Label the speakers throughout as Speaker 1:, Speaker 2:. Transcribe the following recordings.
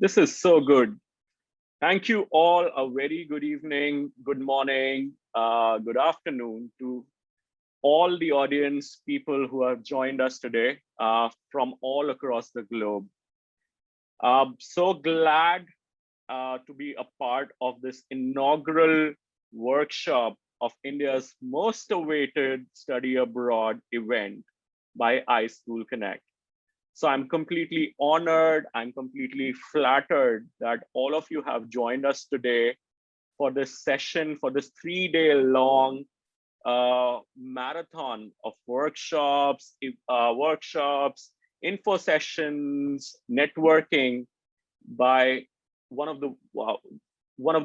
Speaker 1: This is so good. Thank you all. A very good evening, good morning, good afternoon to all the audience, people who have joined us today from all across the globe. So glad to be a part of this inaugural workshop of India's most awaited study abroad event by iSchoolConnect. So I'm completely honored, I'm completely flattered that all of you have joined us today for this session, for this 3-day long marathon of workshops, info sessions, networking by one of the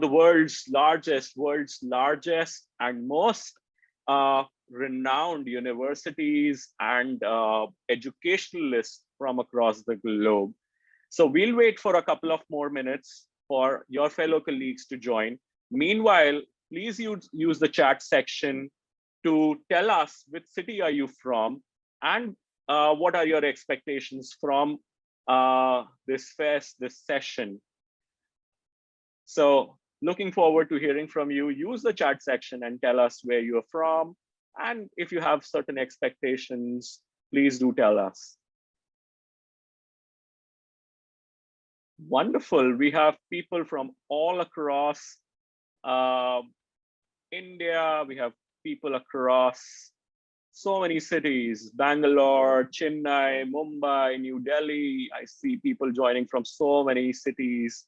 Speaker 1: world's largest and most renowned universities and educationalists from across the globe. So we'll wait for a couple of more minutes for your fellow colleagues to join. Meanwhile, please use the chat section to tell us which city are you from and what are your expectations from this session. So looking forward to hearing from you. Use the chat section and tell us where you're from. And if you have certain expectations, please do tell us. Wonderful. We have people from all across India. We have people across so many cities: Bangalore, Chennai, Mumbai, New Delhi. I see people joining from so many cities.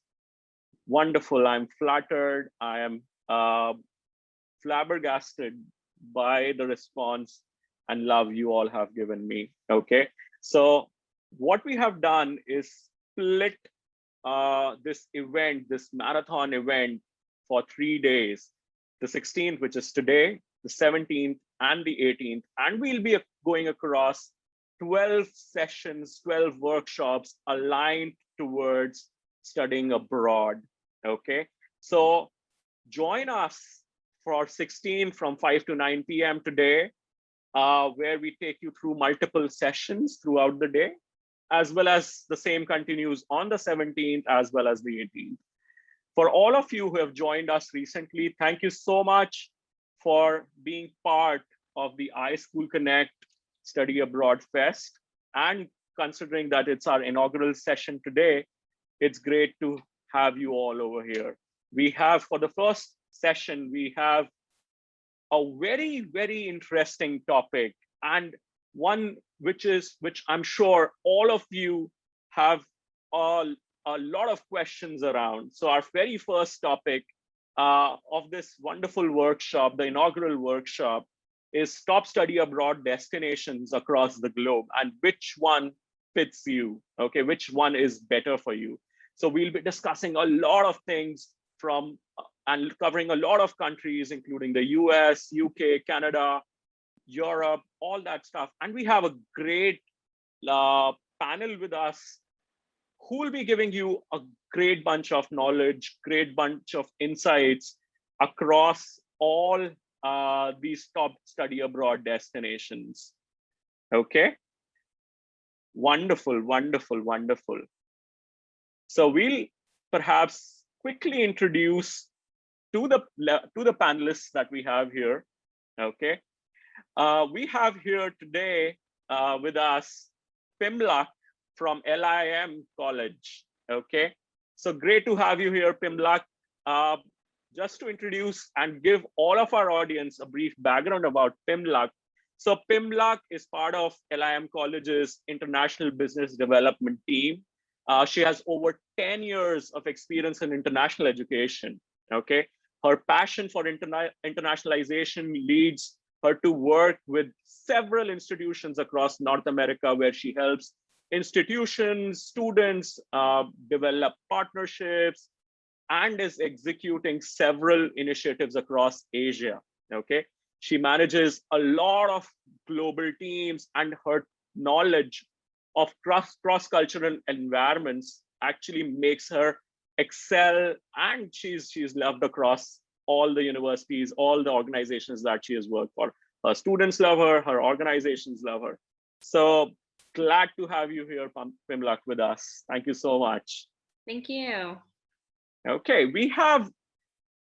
Speaker 1: Wonderful. I'm flattered. I am flabbergasted by the response and love you all have given me. Okay, so what we have done is split this event, this marathon event, for 3 days: the 16th, which is today, the 17th and the 18th, and we'll be going across 12 sessions, 12 workshops aligned towards studying abroad. Okay, so join us for 16 from 5 to 9 p.m. today, where we take you through multiple sessions throughout the day, as well as the same continues on the 17th as well as the 18th. For all of you who have joined us recently, thank you so much for being part of the iSchoolConnect Study Abroad Fest. And considering that it's our inaugural session today, it's great to have you all over here. We have, for the first session, we have a very, very interesting topic, and one which I'm sure all of you have a lot of questions around. So our very first topic of this wonderful workshop, the inaugural workshop, is top study abroad destinations across the globe, and which one fits you, okay? Which one is better for you? So we'll be discussing a lot of things from and covering a lot of countries, including the US, UK, Canada, Europe, all that stuff. And we have a great panel with us who will be giving you a great bunch of knowledge, great bunch of insights across all these top study abroad destinations. Okay, wonderful, wonderful, wonderful. So we'll perhaps quickly introduce to the panelists that we have here. Okay, we have here today with us Pimlak from LIM College. Okay, so great to have you here, Pimlak. Just to introduce and give all of our audience a brief background about Pimlak. So Pimlak is part of LIM College's International Business Development team. She has over 10 years of experience in international education. Okay, her passion for internationalization leads her to work with several institutions across North America, where she helps institutions, students develop partnerships, and is executing several initiatives across Asia. Okay, she manages a lot of global teams, and her knowledge of cross-cultural environments actually makes her excel, and she's loved across all the universities, all the organizations that she has worked for. Her students love her, her organizations love her. So glad to have you here, Pimlak, with us. Thank you so much.
Speaker 2: Thank you.
Speaker 1: Okay, we have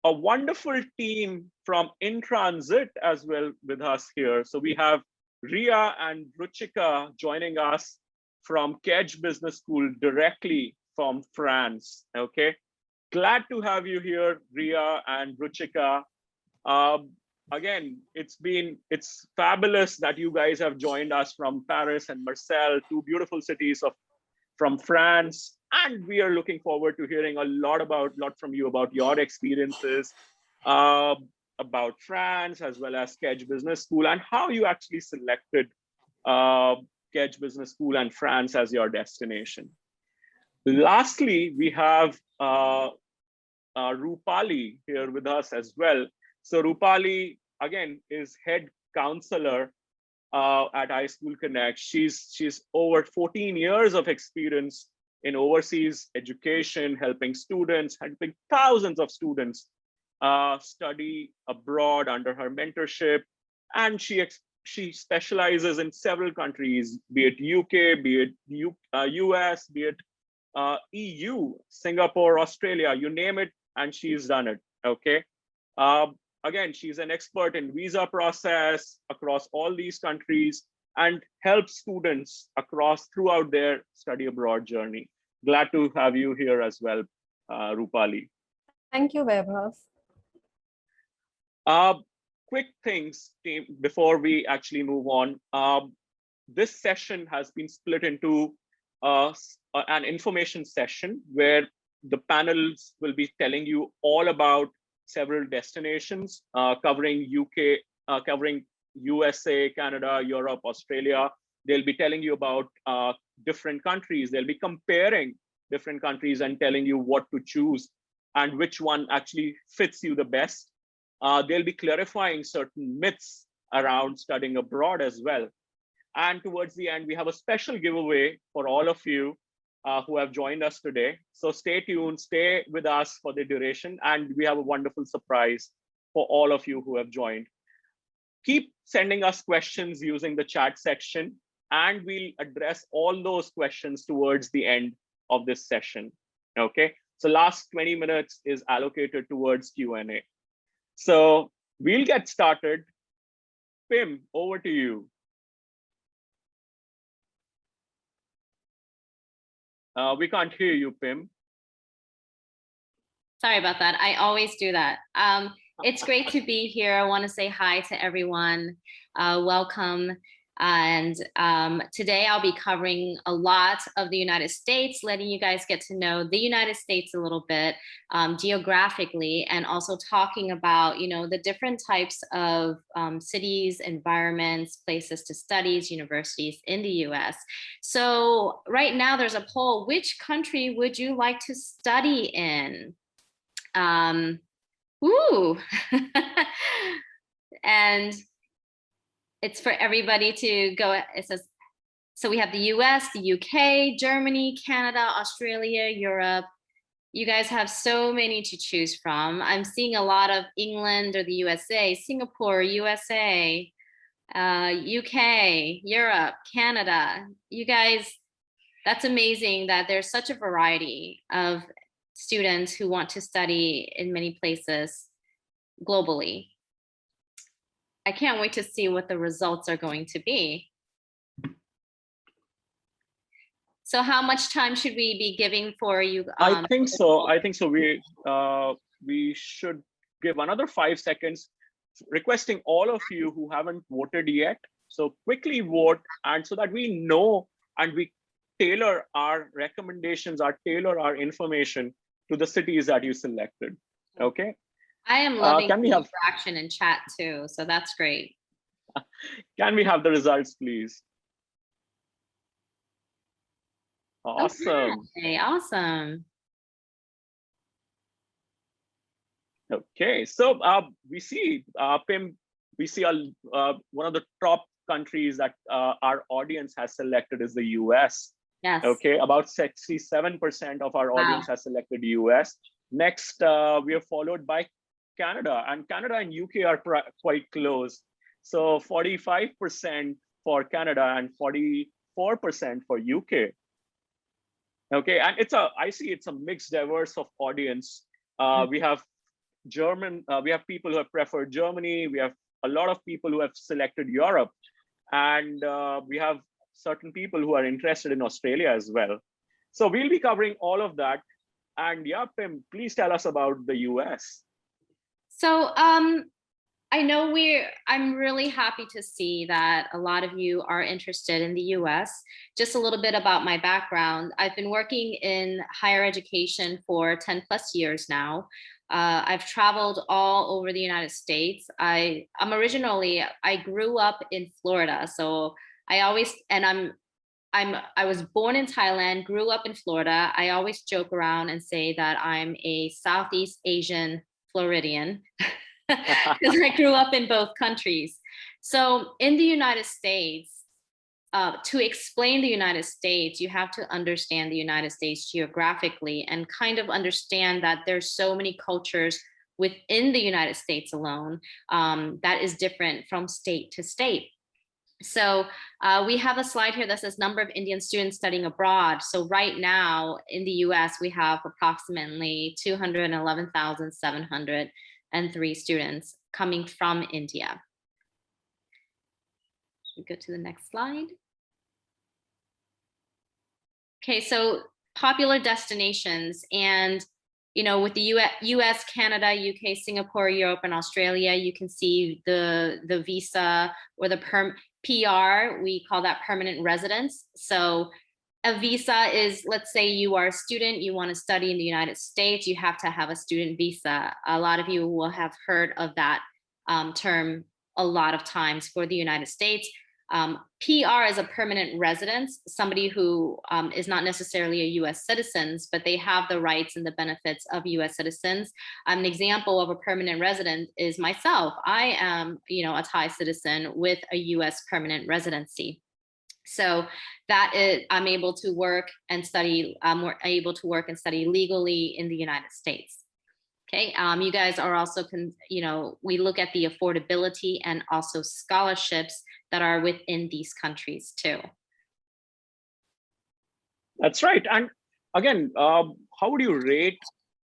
Speaker 1: a wonderful team from In Transit as well with us here. So we have Ria and Ruchika joining us from Kedge Business School directly from France. Okay, glad to have you here, Ria and Ruchika. Again, it's fabulous that you guys have joined us from Paris and Marseille, two beautiful cities from France, and we are looking forward to hearing a lot from you about your experiences uh, about France as well as Kedge Business School and how you actually selected uh, Kedge Business School and France as your destination. Lastly, we have Rupali here with us as well. So Rupali, again, is head counselor at iSchoolConnect. She's over 14 years of experience in overseas education, helping thousands of students study abroad under her mentorship. And she specializes in several countries, be it UK, be it US, be it EU, Singapore, Australia, you name it, and she's done it. Okay. Again, she's an expert in visa process across all these countries and helps students throughout their study abroad journey. Glad to have you here as well, Rupali.
Speaker 3: Thank you, Vaibhav.
Speaker 1: Quick things, team, before we actually move on. This session has been split into an information session where the panels will be telling you all about several destinations covering UK, covering USA, Canada, Europe, Australia. They'll be telling you about different countries. They'll be comparing different countries and telling you what to choose and which one actually fits you the best. They'll be clarifying certain myths around studying abroad as well. And towards the end, we have a special giveaway for all of you who have joined us today. So stay tuned, stay with us for the duration, and we have a wonderful surprise for all of you who have joined. Keep sending us questions using the chat section, and we'll address all those questions towards the end of this session. Okay, so last 20 minutes is allocated towards Q&A. So we'll get started. Pim, over to you. We can't hear you, Pim.
Speaker 2: Sorry about that. I always do that. It's great to be here. I want to say hi to everyone. Welcome. And today I'll be covering a lot of the United States, letting you guys get to know the United States a little bit geographically, and also talking about, the different types of cities, environments, places to study, universities in the US. So right now there's a poll: which country would you like to study in? And it's for everybody to go. It says, so we have the US, the UK, Germany, Canada, Australia, Europe. You guys have so many to choose from. I'm seeing a lot of England or the USA, Singapore, USA, UK, Europe, Canada. You guys, that's amazing that there's such a variety of students who want to study in many places globally. I can't wait to see what the results are going to be. So how much time should we be giving for you?
Speaker 1: I think so. We should give another 5 seconds, requesting all of you who haven't voted yet. So quickly vote, and so that we know and we tailor our recommendations, tailor our information to the cities that you selected. Okay.
Speaker 2: I am loving the interaction in chat too, so that's great.
Speaker 1: Can we have the results, please? Awesome.
Speaker 2: Okay, awesome.
Speaker 1: Okay, so we see, Pim, we see one of the top countries that our audience has selected is the US.
Speaker 2: Yes.
Speaker 1: Okay, about 67% of our audience has selected US. Next, we are followed by Canada, and Canada and UK are quite close. So 45% for Canada and 44% for UK. Okay, and I see it's a mixed diverse of audience. We have we have people who have preferred Germany. We have a lot of people who have selected Europe, and we have certain people who are interested in Australia as well. So we'll be covering all of that. And yeah, Pim, please tell us about the US.
Speaker 2: So I know I'm really happy to see that a lot of you are interested in the US. Just a little bit about my background. I've been working in higher education for 10 plus years now. I've traveled all over the United States. I grew up in Florida. So I was born in Thailand, grew up in Florida. I always joke around and say that I'm a Southeast Asian Floridian because I grew up in both countries. So in the United States, to explain the United States, you have to understand the United States geographically and kind of understand that there's so many cultures within the United States alone that is different from state to state. So we have a slide here that says number of Indian students studying abroad. So right now in the US, we have approximately 211,703 students coming from India. Should we go to the next slide? Okay, so popular destinations, and with the US, Canada, UK, Singapore, Europe, and Australia, you can see the visa or the PR, we call that permanent residence. So a visa is, let's say you are a student, you want to study in the United States, you have to have a student visa. A lot of you will have heard of that term a lot of times for the United States. PR is a permanent residence, somebody who is not necessarily a US citizen, but they have the rights and the benefits of US citizens. An example of a permanent resident is myself. I am, a Thai citizen with a US permanent residency. So that is, I'm able to work and study, we're able to work and study legally in the United States. Okay, you guys are also, we look at the affordability and also scholarships that are within these countries too.
Speaker 1: That's right. And again, how would you rate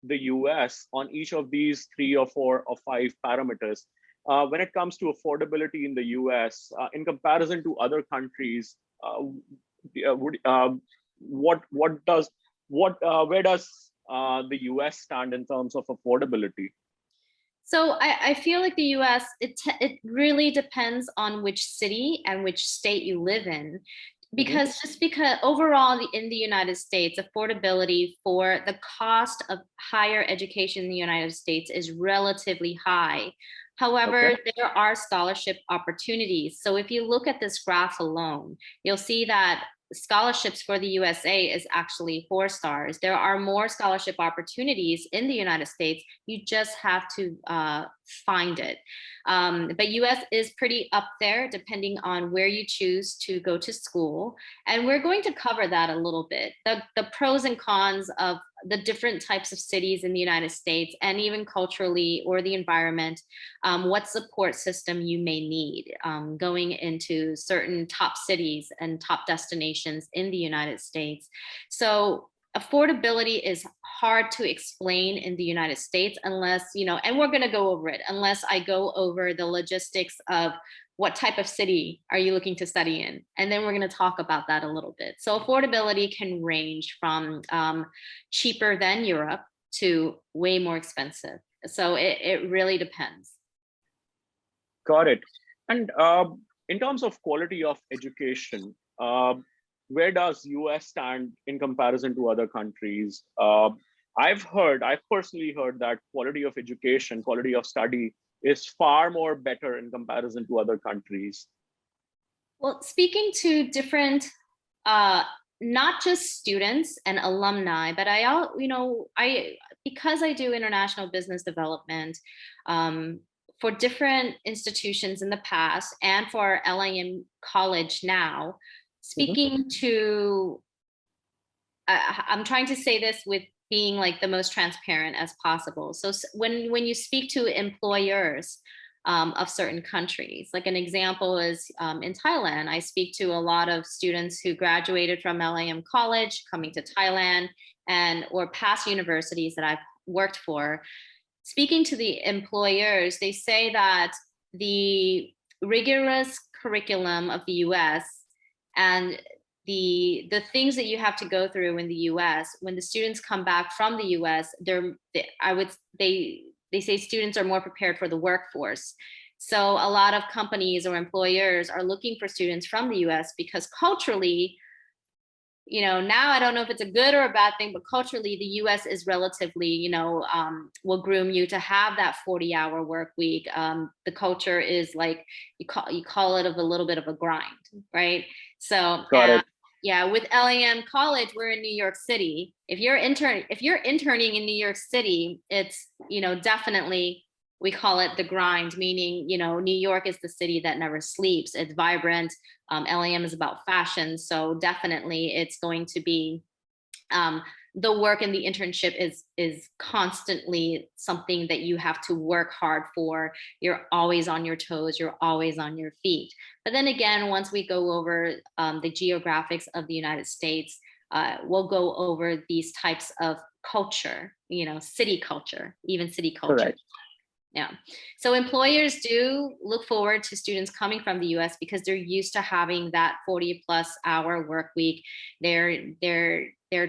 Speaker 1: the US on each of these 3 or 4 or 5 parameters when it comes to affordability in the US in comparison to other countries? Where does the US stand in terms of affordability?
Speaker 2: So I feel like the US, it really depends on which city and which state you live in. Because overall in the United States, affordability for the cost of higher education in the United States is relatively high. However, there are scholarship opportunities. So if you look at this graph alone, you'll see that scholarships for the USA is actually 4 stars. There are more scholarship opportunities in the United States. You just have to find it. But US is pretty up there depending on where you choose to go to school. And we're going to cover that a little bit. The pros and cons of the different types of cities in the United States, and even culturally or the environment, what support system you may need going into certain top cities and top destinations in the United States. So affordability is hard to explain in the United States unless, and we're going to go over it, unless I go over the logistics of what type of city are you looking to study in? And then we're going to talk about that a little bit. So affordability can range from cheaper than Europe to way more expensive. So it really depends.
Speaker 1: Got it. And in terms of quality of education, where does US stand in comparison to other countries? I've personally heard that quality of education, quality of study is far more better in comparison to other countries.
Speaker 2: Well, speaking to different, not just students and alumni, but because I do international business development for different institutions in the past and for LIM College now, speaking to, I'm trying to say this with being like the most transparent as possible. So when you speak to employers, of certain countries. Like an example is in Thailand. I speak to a lot of students who graduated from LAM College, coming to Thailand, or past universities that I've worked for. Speaking to the employers, they say that the rigorous curriculum of the US and the things that you have to go through in the US, when the students come back from the US, they say students are more prepared for the workforce. So a lot of companies or employers are looking for students from the US because culturally, now I don't know if it's a good or a bad thing, but culturally the US is relatively, will groom you to have that 40-hour work week. The culture is like, you call it a little bit of a grind, right? So
Speaker 1: Got it.
Speaker 2: yeah, with LAM College, we're in New York City. If you're interning in New York City, it's, definitely, we call it the grind, meaning, New York is the city that never sleeps. It's vibrant. LAM is about fashion. So definitely it's going to be, the work and the internship is constantly something that you have to work hard for. You're always on your toes, you're always on your feet. But then again, once we go over the geographics of the United States, we'll go over these types of culture, city culture, even city culture.
Speaker 1: Correct.
Speaker 2: Yeah. So employers do look forward to students coming from the US because they're used to having that 40-plus-hour work week. They're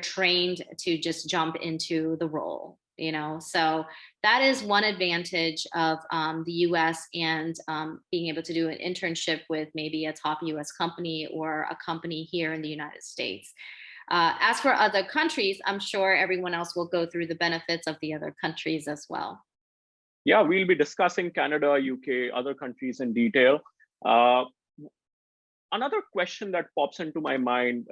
Speaker 2: trained to just jump into the role, So that is one advantage of the US and being able to do an internship with maybe a top US company or a company here in the United States. As for other countries, I'm sure everyone else will go through the benefits of the other countries as well.
Speaker 1: Yeah, we'll be discussing Canada, UK, other countries in detail. Another question that pops into my mind,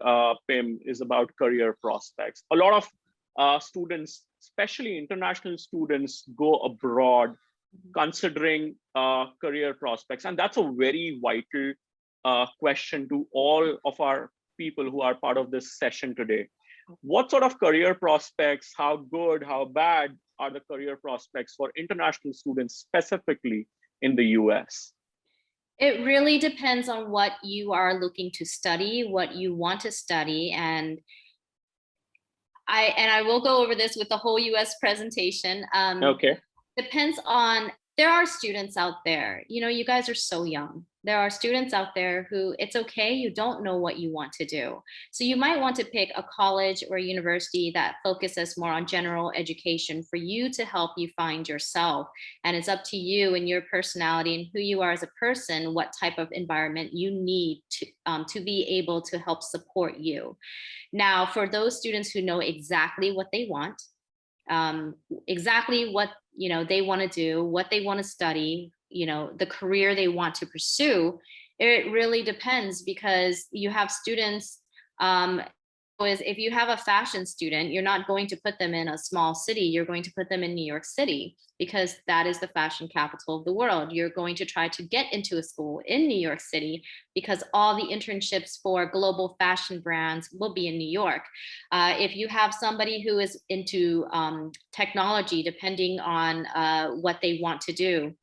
Speaker 1: Pim, is about career prospects. A lot of students, especially international students, go abroad considering career prospects. And that's a very vital question to all of our people who are part of this session today. What sort of career prospects, how good, how bad are the career prospects for international students specifically in the US?
Speaker 2: It really depends on what you are looking to study, what you want to study. And I will go over this with the whole US presentation.
Speaker 1: Okay.
Speaker 2: Depends on, there are students out there, you guys are so young. There are students out there who it's okay, you don't know what you want to do. So you might want to pick a college or a university that focuses more on general education for you to help you find yourself. And it's up to you and your personality and who you are as a person, what type of environment you need to be able to help support you. Now, for those students who know exactly what they want, exactly what they want to do, what they want to study, the career they want to pursue, it really depends because you have students, if you have a fashion student, you're not going to put them in a small city, you're going to put them in New York City because that is the fashion capital of the world. You're going to try to get into a school in New York City because all the internships for global fashion brands will be in New York. If you have somebody who is into technology, depending on what they want to do,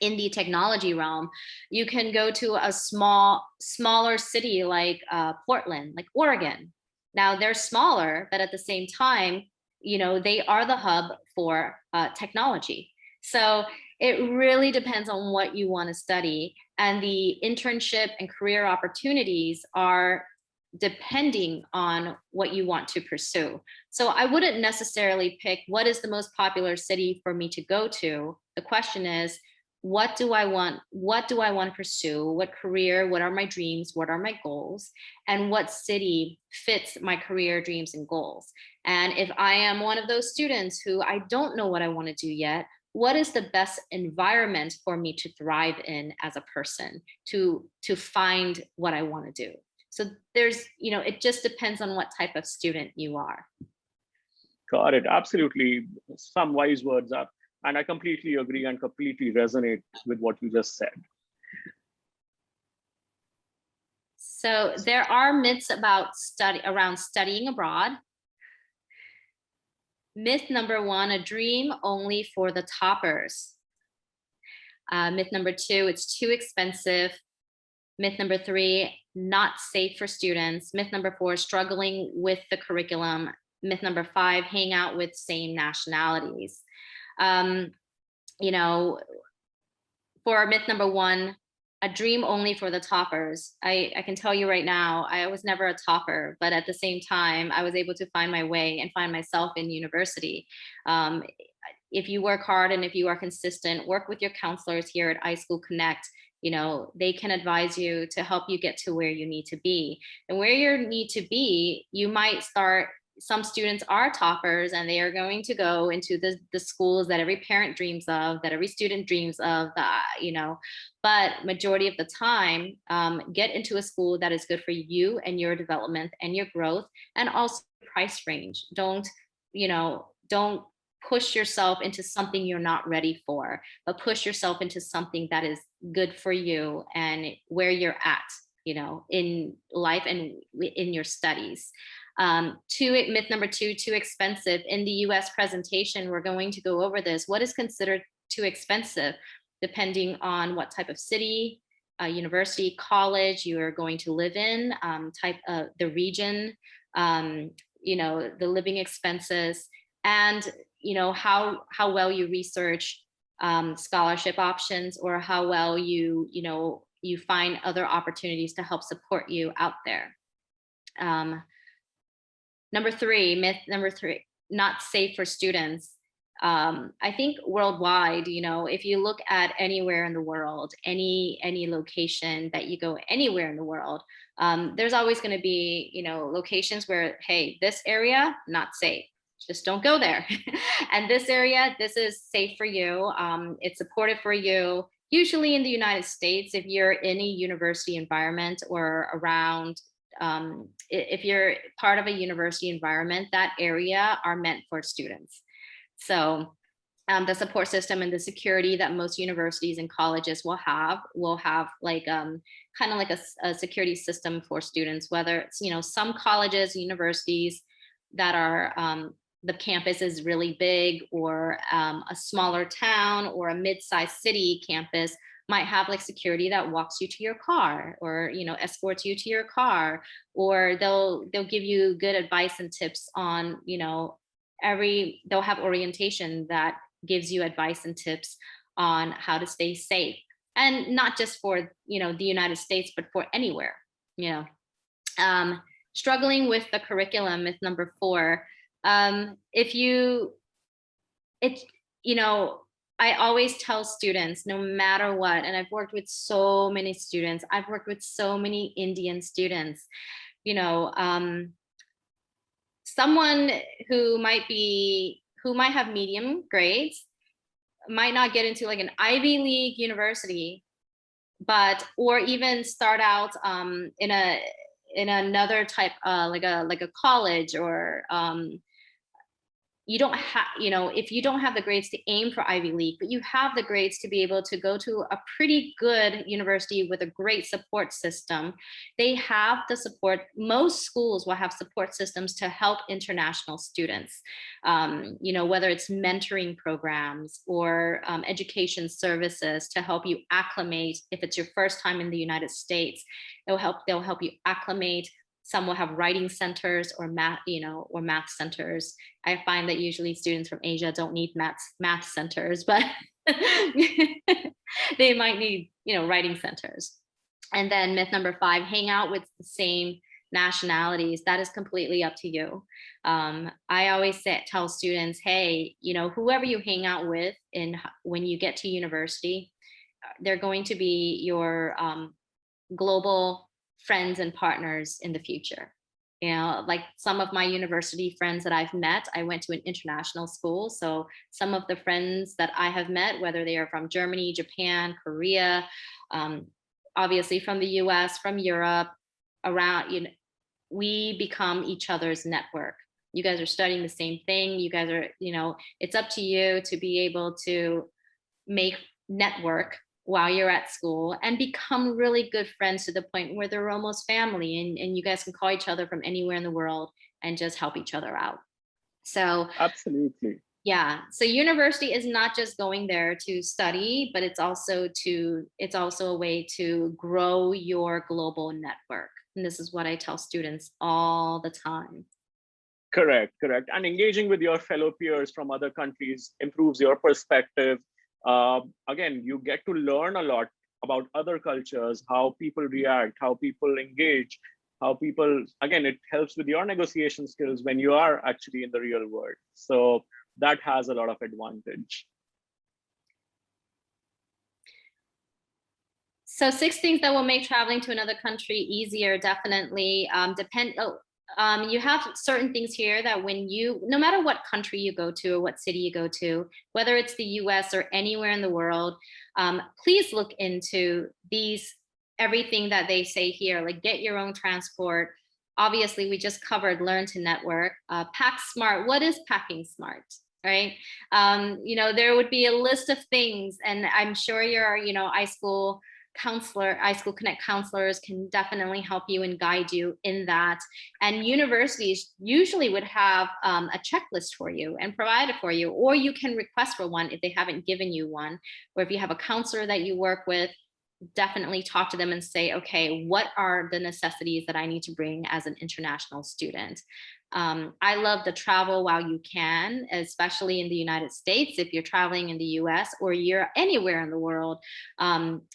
Speaker 2: in the technology realm, you can go to a smaller city like Portland, like Oregon. Now they're smaller, but at the same time, they are the hub for technology. So it really depends on what you want to study. And the internship and career opportunities are depending on what you want to pursue. So I wouldn't necessarily pick what is the most popular city for me to go to. The question is, what do I want? What do I want to pursue? What career? What are my dreams? What are my goals? And what city fits my career, dreams, and goals? And if I am one of those students who I don't know what I want to do yet, what is the best environment for me to thrive in as a person to find what I want to do? So there's, it just depends on what type of student you are.
Speaker 1: Got it. Absolutely. Some wise words up. And I completely agree and completely resonate with what you just said.
Speaker 2: So there are myths about around studying abroad. Myth number one, a dream only for the toppers. Myth number 2, it's too expensive. Myth number 3, not safe for students. Myth number 4, struggling with the curriculum. Myth number 5, hang out with same nationalities. You know, for myth number 1, a dream only for the toppers. I can tell you right now, I was never a topper, but at the same time, I was able to find my way and find myself in university. If you work hard and if you are consistent, work with your counselors here at iSchoolConnect. You know, they can advise you to help you get to where you need to be. And where you need to be, you might start, some students are toppers and they are going to go into the schools that every parent dreams of, that every student dreams of, you know, but majority of the time, get into a school that is good for you and your development and your growth, and also price range. Don't, you know, don't push yourself into something you're not ready for, but push yourself into something that is good for you and where you're at, you know, in life and in your studies. Myth number 2, too expensive. In the US presentation, we're going to go over this. What is considered too expensive, depending on what type of city, university, college you are going to live in, type of the region, you know, the living expenses, and you know how well you research scholarship options, or how well you know you find other opportunities to help support you out there. Myth number 3, not safe for students. I think worldwide, you know, if you look at anywhere in the world, any location that you go anywhere in the world, there's always going to be, you know, locations where, hey, this area, not safe. Just don't go there. And this area, this is safe for you. It's supportive for you. Usually in the United States, if you're in a university environment or around, if you're part of a university environment, that area are meant for students. So the support system and the security that most universities and colleges will have like kind of like a security system for students, whether it's, you know, some colleges, universities that are the campus is really big, or a smaller town or a mid-sized city campus might have like security that walks you to your car, or, you know, escorts you to your car, or they'll give you good advice and tips on, you know, they'll have orientation that gives you advice and tips on how to stay safe, and not just for, you know, the United States, but for anywhere, you know. Struggling with the curriculum, myth number 4. You know, I always tell students, no matter what, and I've worked with so many students, I've worked with so many Indian students, you know, someone who might have medium grades might not get into like an Ivy League university, but, or even start out in another type, like a college, or you don't have, you know, if you don't have the grades to aim for Ivy League, but you have the grades to be able to go to a pretty good university with a great support system, they have the support. Most schools will have support systems to help international students, you know, whether it's mentoring programs or education services to help you acclimate. If it's your first time in the United States, they'll help you acclimate. Some will have writing centers or math, you know, or math centers. I find that usually students from Asia don't need math centers, but they might need, you know, writing centers. And then myth number 5, hang out with the same nationalities. That is completely up to you. I always tell students, hey, you know, whoever you hang out with when you get to university, they're going to be your global friends and partners in the future. You know, like some of my university friends that I've met, I went to an international school. So some of the friends that I have met, whether they are from Germany, Japan, Korea, obviously from the US, from Europe, around, you know, we become each other's network. You guys are studying the same thing. You guys are, you know, it's up to you to be able to make network while you're at school and become really good friends to the point where they're almost family, and you guys can call each other from anywhere in the world and just help each other out. So
Speaker 1: Absolutely.
Speaker 2: Yeah. So university is not just going there to study, but it's also a way to grow your global network. And this is what I tell students all the time.
Speaker 1: Correct, correct. And engaging with your fellow peers from other countries improves your perspective. Again, you get to learn a lot about other cultures, how people react, how people engage, how people, again, it helps with your negotiation skills when you are actually in the real world. So that has a lot of advantage.
Speaker 2: So 6 things that will make traveling to another country easier, definitely. You have certain things here that no matter what country you go to or what city you go to, whether it's the US or anywhere in the world, please look into everything that they say here, like get your own transport. Obviously, we just covered learn to network, pack smart. What is packing smart? Right. There would be a list of things, and I'm sure your, iSchoolConnect counselors can definitely help you and guide you in that. And universities usually would have a checklist for you and provide it for you, or you can request for one if they haven't given you one. Or if you have a counselor that you work with, definitely talk to them and say, okay, what are the necessities that I need to bring as an international student? I love to travel while you can, especially in the United States. If you're traveling in the US or you're anywhere in the world,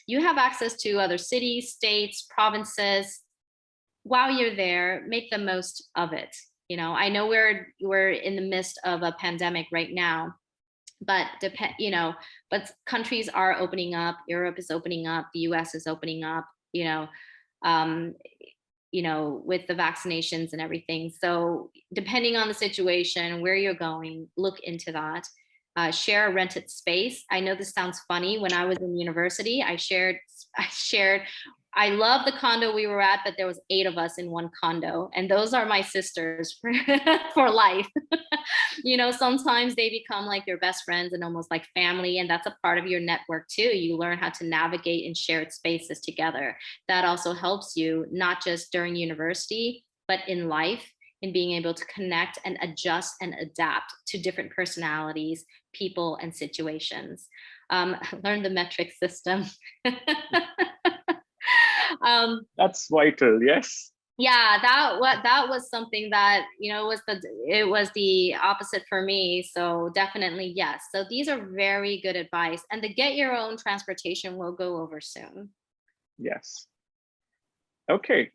Speaker 2: you have access to other cities, states, provinces. While you're there, make the most of it. I know we're in the midst of a pandemic right now, but but countries are opening up. Europe is opening up, the US is opening up, um, with the vaccinations and everything. So depending on the situation, where you're going, look into that. Share a rented space. I know this sounds funny. When I was in university, I love the condo we were at, but there was 8 of us in one condo, and those are my sisters for life. Sometimes they become like your best friends and almost like family, and that's a part of your network too. You learn how to navigate in shared spaces together. That also helps you not just during university, but in life, in being able to connect and adjust and adapt to different personalities, people, and situations. Learn the metric system.
Speaker 1: That's vital, yes.
Speaker 2: Yeah, that was something that it was the opposite for me. So definitely yes. So these are very good advice, and the get your own transportation we'll go over soon.
Speaker 1: Yes. Okay,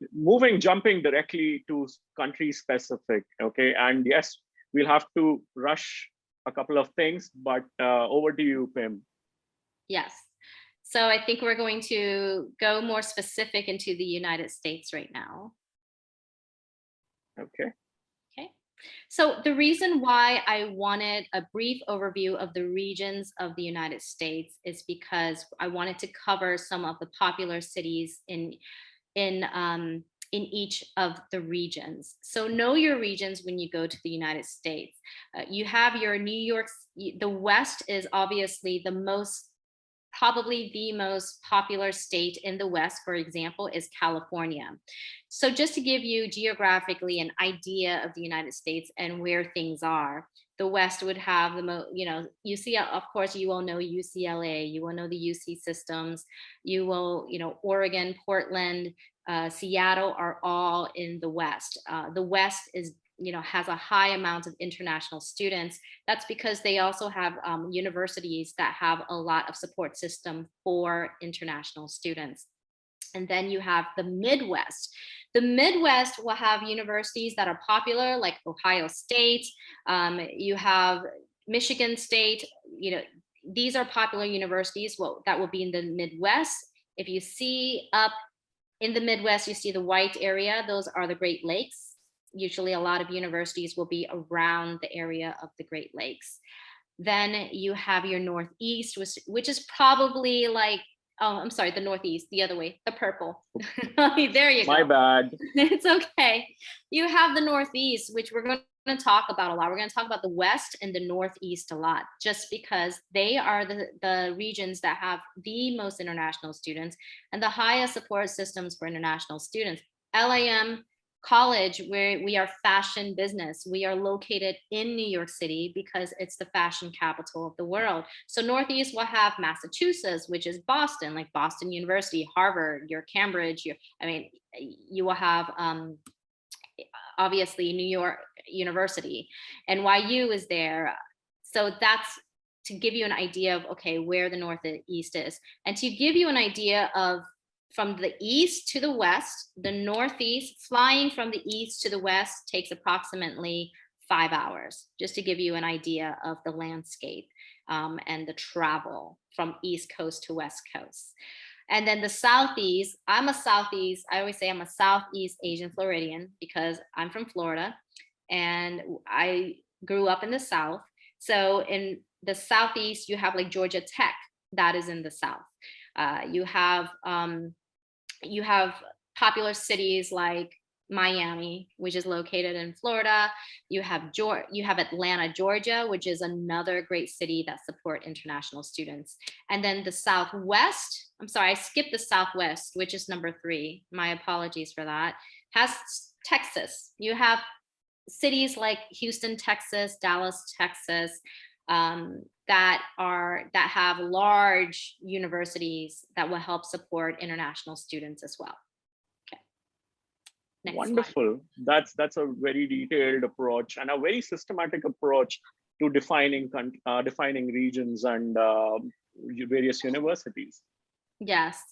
Speaker 1: jumping directly to country specific. Okay, and yes, we'll have to rush a couple of things, but over to you, Pim.
Speaker 2: Yes. So I think we're going to go more specific into the United States right now.
Speaker 1: Okay.
Speaker 2: Okay. So the reason why I wanted a brief overview of the regions of the United States is because I wanted to cover some of the popular cities in each of the regions. So know your regions when you go to the United States. You have your New York. The West is obviously probably the most popular state in the West, for example, is California. So just to give you geographically an idea of the United States and where things are, the West would have the most, of course, you will know UCLA, you will know the UC systems, you will, Oregon, Portland, Seattle are all in the West. The West has a high amount of international students. That's because they also have universities that have a lot of support system for international students. And then you have the Midwest. The Midwest will have universities that are popular, like Ohio State. You have Michigan State. These are popular universities that will be in the Midwest. If you see up in the Midwest, you see the white area. Those are the Great Lakes. Usually a lot of universities will be around the area of the Great Lakes. Then you have your Northeast, which is probably like, I'm sorry, the Northeast, the other way, the purple. There you go.
Speaker 1: My bad.
Speaker 2: It's okay. You have the Northeast, which we're going to talk about a lot. We're going to talk about the West and the Northeast a lot, just because they are the regions that have the most international students and the highest support systems for international students. LAM, college, where we are fashion business. We are located in New York City because it's the fashion capital of the world. So Northeast will have Massachusetts, which is Boston, like Boston University, Harvard, your Cambridge, you will have obviously New York University, NYU is there. So that's to give you an idea of, okay, where the Northeast is. And to give you an idea of from the east to the west, the Northeast, flying from the east to the west takes approximately 5 hours, just to give you an idea of the landscape and the travel from East Coast to West Coast. And then the Southeast, I always say I'm a Southeast Asian Floridian because I'm from Florida and I grew up in the South. So in the Southeast, you have like Georgia Tech, that is in the South. You have popular cities like Miami, which is located in Florida. You have Atlanta, Georgia, which is another great city that support international students. And then the Southwest, I'm sorry, I skipped the Southwest, which is number 3. My apologies for that. Has Texas. You have cities like Houston, Texas, Dallas, Texas, that have large universities that will help support international students as well. Okay. Next
Speaker 1: Wonderful.
Speaker 2: slide.
Speaker 1: That's a very detailed approach and a very systematic approach to defining regions and various universities.
Speaker 2: Yes.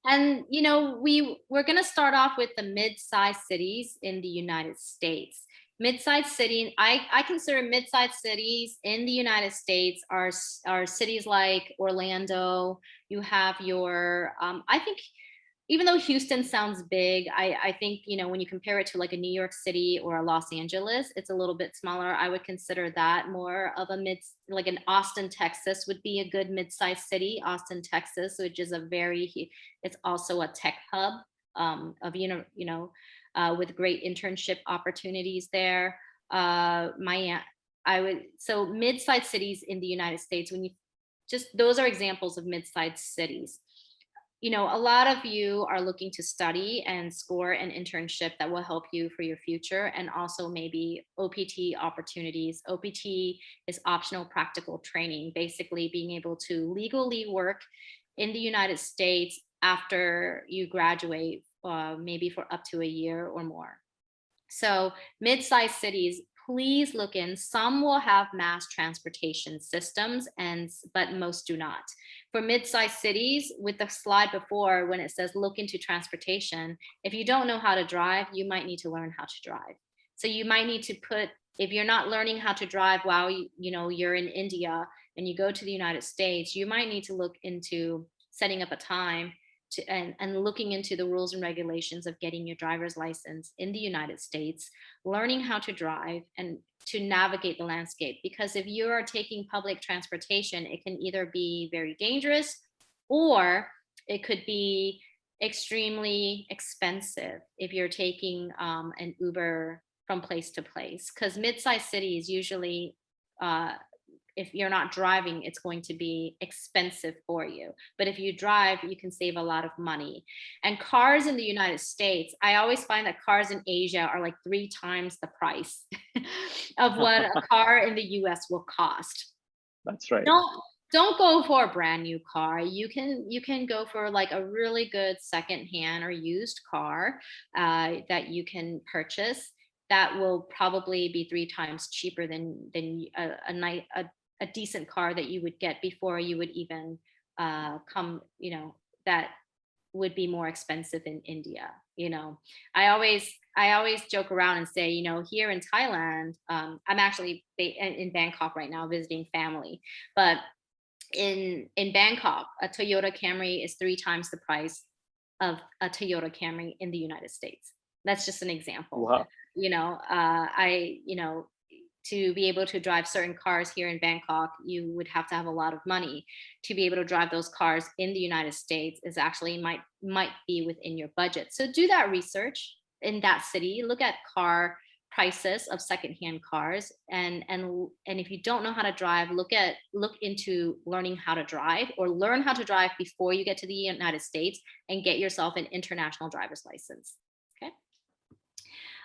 Speaker 2: And we're going to start off with the mid-sized cities in the United States. Mid-sized city, I consider mid-sized cities in the United States are cities like Orlando. You have your, I think, even though Houston sounds big, I think, when you compare it to like a New York City or a Los Angeles, it's a little bit smaller. I would consider that more of like an Austin, Texas would be a good mid-sized city. Austin, Texas, which is it's also a tech hub of, with great internship opportunities there. So mid-sized cities in the United States, those are examples of mid-sized cities. A lot of you are looking to study and score an internship that will help you for your future, and also maybe OPT opportunities. OPT is optional practical training, basically being able to legally work in the United States after you graduate, maybe for up to a year or more. So mid-sized cities, please look in. Some will have mass transportation systems, but most do not. For mid-sized cities, with the slide before, when it says look into transportation, if you don't know how to drive, you might need to learn how to drive. So you might need to if you're not learning how to drive while you're in India and you go to the United States, you might need to look into setting up a time and looking into the rules and regulations of getting your driver's license in the United States, learning how to drive and to navigate the landscape. Because if you are taking public transportation, it can either be very dangerous or it could be extremely expensive if you're taking an Uber from place to place. Because mid-sized cities usually, if you're not driving, it's going to be expensive for you. But if you drive, you can save a lot of money. And cars in the United States, I always find that cars in Asia are like 3 times the price of what a car in the US will cost.
Speaker 1: That's right.
Speaker 2: Don't go for a brand new car. You can go for like a really good secondhand or used car that you can purchase. That will probably be 3 times cheaper than a decent car that you would get before you would even come, that would be more expensive in India. I always joke around and say, here in Thailand, I'm actually in Bangkok right now visiting family, but in Bangkok, a Toyota Camry is 3 times the price of a Toyota Camry in the United States. That's just an example.
Speaker 1: Wow.
Speaker 2: To be able to drive certain cars here in Bangkok, you would have to have a lot of money. To be able to drive those cars in the United States is actually might be within your budget. So do that research in that city. Look at car prices of secondhand cars, and if you don't know how to drive, look into learning how to drive, or learn how to drive before you get to the United States and get yourself an international driver's license. Okay.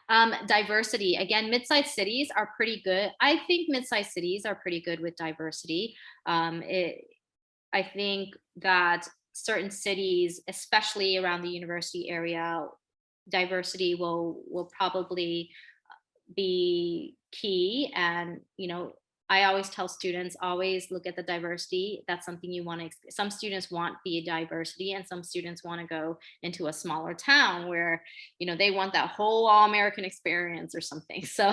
Speaker 2: Diversity, again, mid-sized cities are pretty good. I think mid-sized cities are pretty good with diversity. I think that certain cities, especially around the university area, diversity will probably be key. And I always tell students, always look at the diversity. That's something you want to, some students want the diversity, and some students want to go into a smaller town where, they want that whole all-American experience or something. So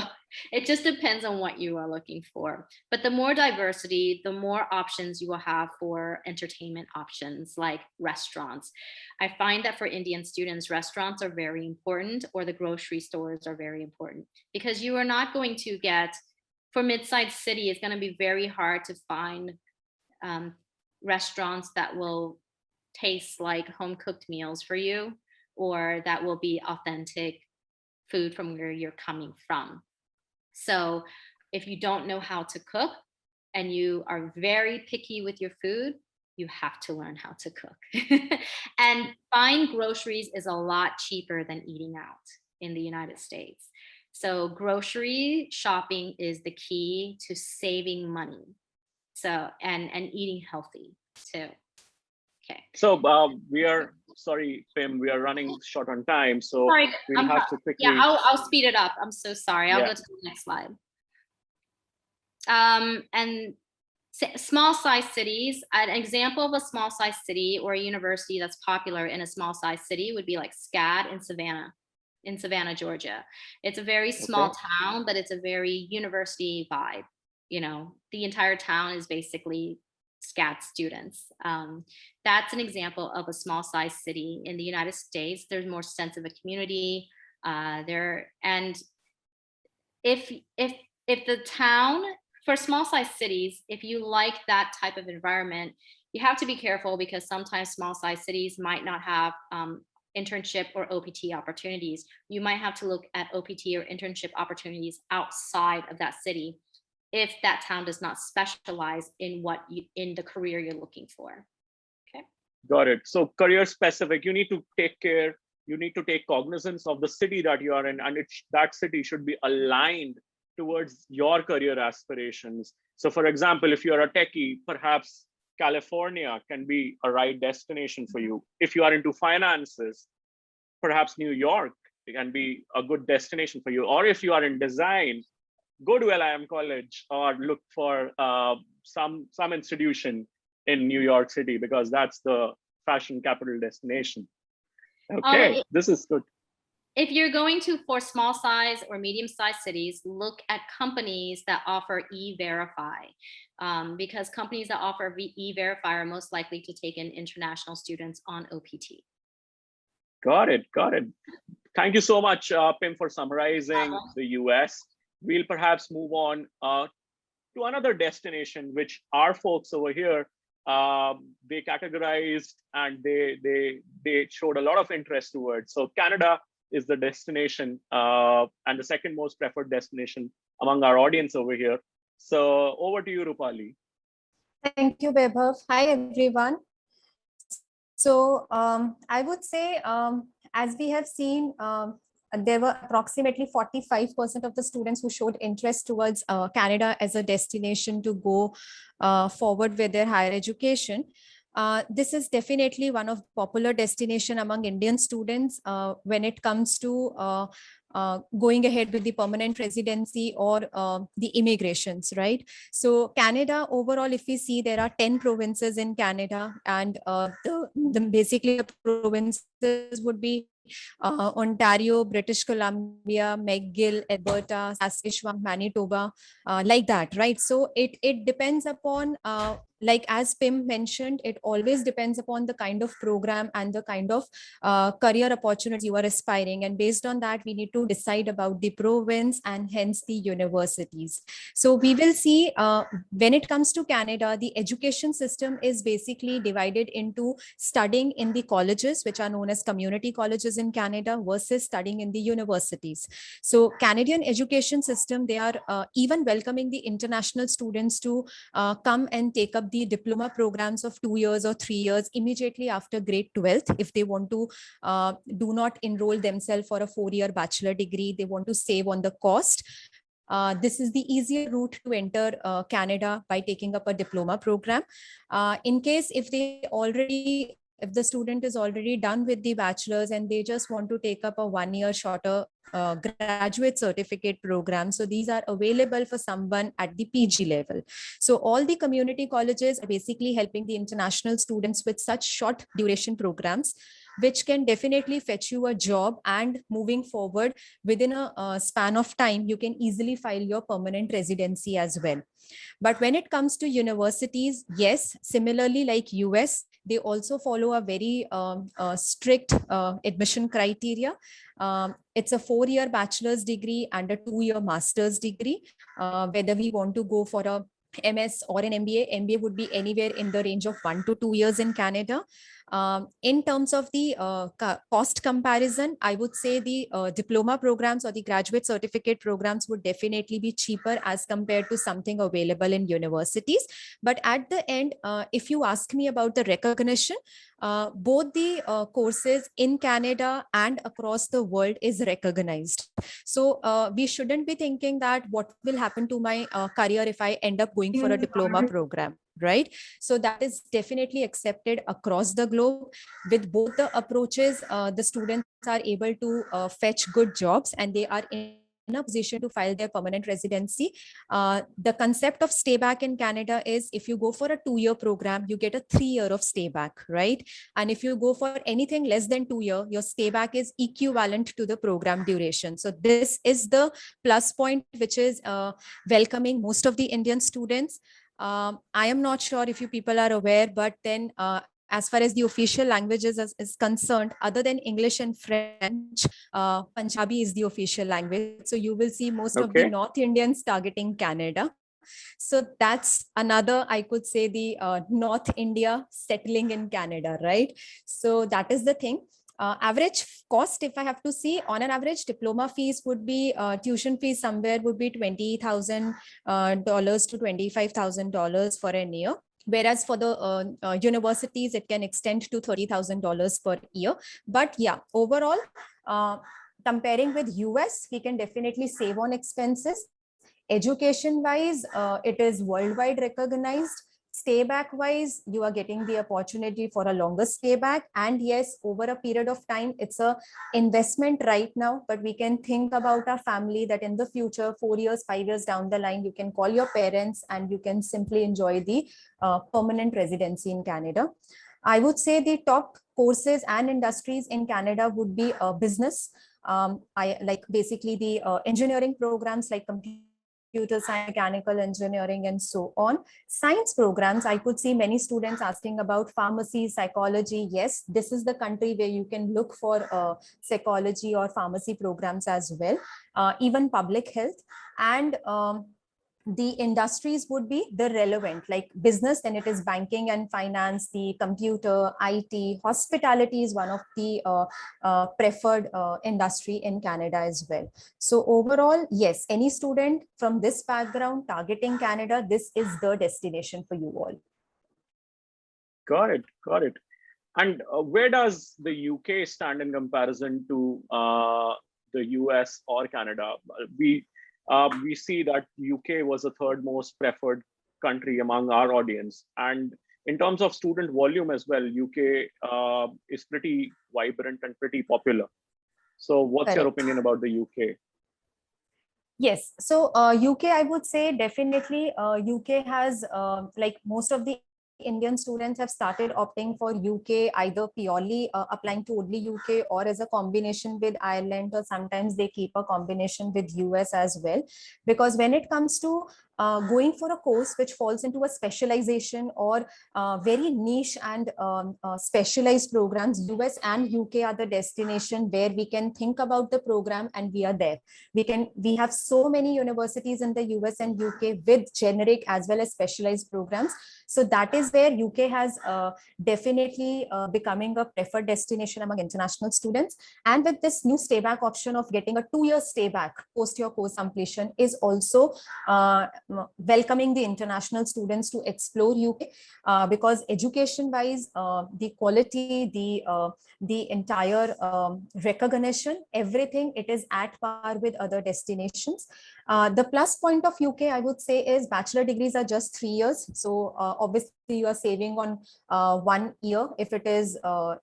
Speaker 2: it just depends on what you are looking for. But the more diversity, the more options you will have for entertainment options like restaurants. I find that for Indian students, restaurants are very important, or the grocery stores are very important, because you are not going to get, for mid-sized city, it's going to be very hard to find restaurants that will taste like home-cooked meals for you, or that will be authentic food from where you're coming from. So if you don't know how to cook and you are very picky with your food, you have to learn how to cook. And buying groceries is a lot cheaper than eating out in the United States. So grocery shopping is the key to saving money. So, and eating healthy too. Okay.
Speaker 1: So we are, sorry, Pim, we are running short on time. So
Speaker 2: sorry,
Speaker 1: we'll have to quickly.
Speaker 2: Yeah, I'll speed it up. I'm so sorry. I'll go to the next slide. And small size cities, an example of a small size city or a university that's popular in a small size city would be like SCAD in Savannah, Georgia. It's a very small town, but it's a very university vibe. The entire town is basically SCAD students. That's an example of a small size city. In the United States, there's more sense of a community there. And if the town, for small size cities, if you like that type of environment, you have to be careful, because sometimes small size cities might not have internship or OPT opportunities. You might have to look at OPT or internship opportunities outside of that city if that town does not specialize in in the career you're looking for. Okay.
Speaker 1: Got it. So career specific, you need to take cognizance of the city that you are in, and that city should be aligned towards your career aspirations. So for example, if you're a techie, perhaps California can be a right destination for you. If you are into finances, perhaps New York can be a good destination for you. Or if you are in design, go to LIM College or look for some institution in New York City, because that's the fashion capital destination. Okay, this is good.
Speaker 2: If you're going for small size or medium sized cities, look at companies that offer E-Verify, because companies that offer E-Verify are most likely to take in international students on OPT.
Speaker 1: Got it. Thank you so much, Pim, for summarizing the US. We'll perhaps move on to another destination, which our folks over here, they categorized and they showed a lot of interest towards. So Canada is the destination and the second most preferred destination among our audience over here. So over to you, Rupali.
Speaker 3: Thank you, Vaibhav. Hi, everyone. So I would say, as we have seen, there were approximately 45% of the students who showed interest towards Canada as a destination to go forward with their higher education. This is definitely one of popular destination among Indian students when it comes to going ahead with the permanent residency or the immigrations, right? So Canada overall, if we see, there are 10 provinces in Canada, and basically the provinces would be Ontario, British Columbia, McGill, Alberta, Saskatchewan, Manitoba, like that, right? So it depends upon, like as Pim mentioned, it always depends upon the kind of program and the kind of career opportunities you are aspiring. And based on that, we need to decide about the province and hence the universities. So we will see when it comes to Canada, the education system is basically divided into studying in the colleges, which are known as community colleges in Canada, versus studying in the universities. So Canadian education system, they are even welcoming the international students to come and take up up the diploma programs of 2 years or 3 years immediately after grade 12th. If they want to do not enroll themselves for a 4-year bachelor degree, they want to save on the cost. This is the easier route to enter Canada by taking up a diploma program. In case if the student is already done with the bachelor's and they just want to take up a 1-year shorter graduate certificate program, so these are available for someone at the PG level. So all the community colleges are basically helping the international students with such short duration programs, which can definitely fetch you a job, and moving forward within a span of time, you can easily file your permanent residency as well. But when it comes to universities, yes, similarly like US, they also follow a very strict admission criteria. It's a 4-year bachelor's degree and a 2-year master's degree. Whether we want to go for a MS or an MBA would be anywhere in the range of 1 to 2 years in Canada. In terms of the cost comparison, I would say the diploma programs or the graduate certificate programs would definitely be cheaper as compared to something available in universities. But at the end, if you ask me about the recognition, both the courses in Canada and across the world is recognized. So we shouldn't be thinking that what will happen to my career if I end up going for a diploma program, right? So that is definitely accepted across the globe. With both the approaches, the students are able to fetch good jobs, and they are in a position to file their permanent residency. The concept of stay back in Canada is, if you go for a 2-year program, you get a 3-year of stay back, right? And if you go for anything less than 2 years, your stay back is equivalent to the program duration. So this is the plus point, which is welcoming most of the Indian students. I am not sure if you people are aware, but then as far as the official languages is concerned, other than English and French, Punjabi is the official language. So you will see most of the
Speaker 1: Okay.
Speaker 3: North Indians targeting Canada. So that's another, I could say, the North India settling in Canada, right? So that is the thing. Average cost, if I have to see, on an average, diploma fees would be, tuition fees somewhere would be $20,000 to $25,000 for an year. Whereas for the universities, it can extend to $30,000 per year. But yeah, overall, comparing with US, we can definitely save on expenses. Education wise, it is worldwide recognized. Stay back wise, you are getting the opportunity for a longer stay back. And yes, over a period of time, it's a investment right now, but we can think about our family that in the future, 4 years, 5 years down the line, you can call your parents and you can simply enjoy the permanent residency in Canada. I would say the top courses and industries in Canada would be business. I like basically the engineering programs like computer science, mechanical engineering, and so on. Science programs, I could see many students asking about pharmacy, psychology. Yes, this is the country where you can look for psychology or pharmacy programs as well, even public health. And the industries would be the relevant, like business, then it is banking and finance, the computer, IT, hospitality is one of the preferred industry in Canada as well. So overall, yes, any student from this background targeting Canada, this is the destination for you all.
Speaker 1: Got it. Got it. And where does the UK stand in comparison to the US or Canada? We see that UK was the third most preferred country among our audience. And in terms of student volume as well, UK is pretty vibrant and pretty popular. So what's your
Speaker 3: Correct.
Speaker 1: opinion about the UK?
Speaker 3: Yes, so UK, I would say definitely UK has like most of the Indian students have started opting for UK, either purely applying to only UK or as a combination with Ireland, or sometimes they keep a combination with US as well. Because when it comes to going for a course which falls into a specialization or very niche and specialized programs, US and UK are the destination where we can think about the program and we are there. We have so many universities in the US and UK with generic as well as specialized programs. So that is where UK has definitely becoming a preferred destination among international students. And with this new stay back option of getting a 2-year stay back post your course completion is also welcoming the international students to explore UK, because education wise, the quality, the entire recognition, everything, it is at par with other destinations. The plus point of UK, I would say, is bachelor degrees are just 3 years. So obviously you are saving on 1 year if it is